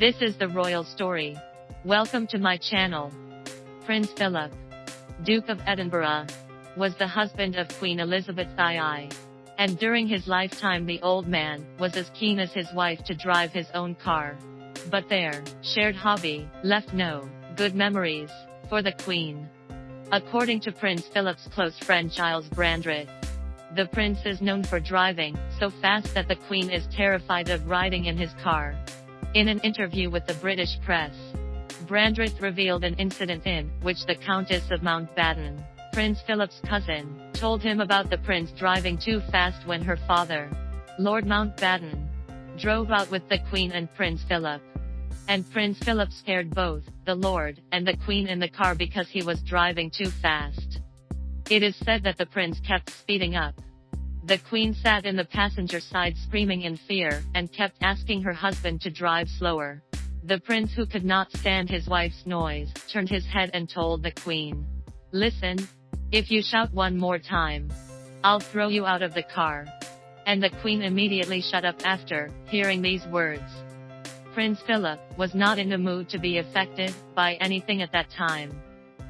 This is the royal story. Welcome to my channel. Prince Philip, Duke of Edinburgh, was the husband of Queen Elizabeth II. And during his lifetime the old man was as keen as his wife to drive his own car. But their shared hobby left no good memories for the Queen. According to Prince Philip's close friend Giles Brandreth, the prince is known for driving so fast that the Queen is terrified of riding in his car. In an interview with the British press, Brandreth revealed an incident in which the Countess of Mountbatten, Prince Philip's cousin, told him about the prince driving too fast when her father, Lord Mountbatten, drove out with the Queen and Prince Philip. And Prince Philip scared both the Lord and the Queen in the car because he was driving too fast. It is said that the prince kept speeding up. The Queen sat in the passenger side screaming in fear, and kept asking her husband to drive slower. The prince, who could not stand his wife's noise, turned his head and told the Queen, "Listen, if you shout one more time, I'll throw you out of the car." And the Queen immediately shut up after hearing these words. Prince Philip was not in the mood to be affected by anything at that time,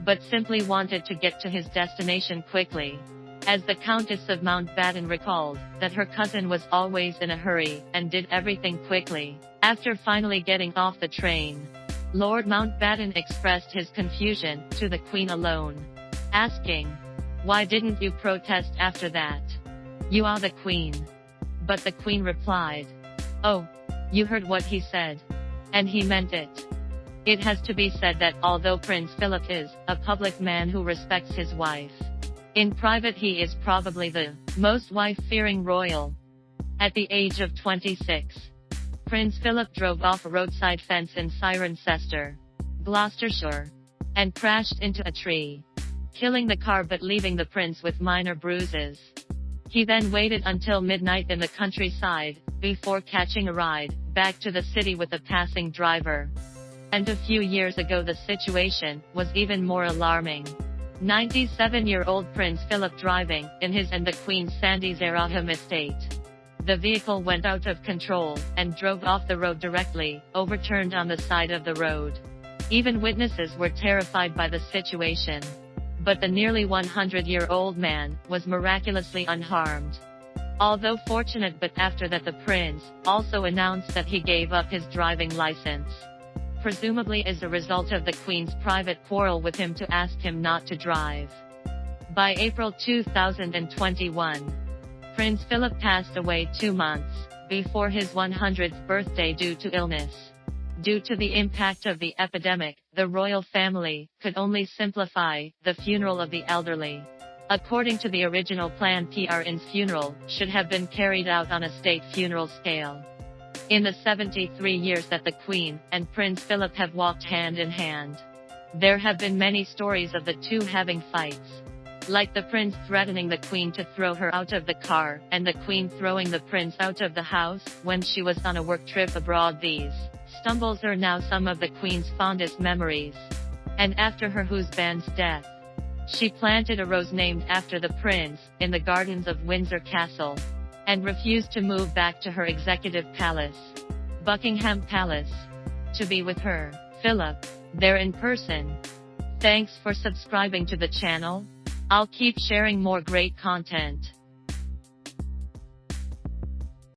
but simply wanted to get to his destination quickly. As the Countess of Mountbatten recalled, that her cousin was always in a hurry, and did everything quickly. After finally getting off the train, Lord Mountbatten expressed his confusion to the Queen alone, asking, "Why didn't you protest after that? You are the Queen." But the Queen replied, "Oh, you heard what he said. And he meant it." It has to be said that although Prince Philip is a public man who respects his wife, in private he is probably the most wife-fearing royal. At the age of 26, Prince Philip drove off a roadside fence in Cirencester, Gloucestershire, and crashed into a tree, killing the car but leaving the prince with minor bruises. He then waited until midnight in the countryside, before catching a ride back to the city with a passing driver. And a few years ago the situation was even more alarming. 97-year-old Prince Philip driving in his and the Queen's Sandys-Eraham estate. The vehicle went out of control, and drove off the road directly, overturned on the side of the road. Even witnesses were terrified by the situation. But the nearly 100-year-old man was miraculously unharmed. Although fortunate, but after that the prince also announced that he gave up his driving license, presumably as a result of the Queen's private quarrel with him to ask him not to drive. By April 2021, Prince Philip passed away 2 months before his 100th birthday due to illness. Due to the impact of the epidemic, the royal family could only simplify the funeral of the elderly. According to the original plan, Prince's funeral should have been carried out on a state funeral scale. In the 73 years that the Queen and Prince Philip have walked hand in hand, there have been many stories of the two having fights, like the prince threatening the Queen to throw her out of the car, and the Queen throwing the prince out of the house when she was on a work trip abroad. These stumbles are now some of the Queen's fondest memories. And after her husband's death, she planted a rose named after the prince in the gardens of Windsor Castle, and refused to move back to her executive palace, Buckingham Palace, to be with her Philip there in person. Thanks for subscribing to the channel. I'll keep sharing more great content.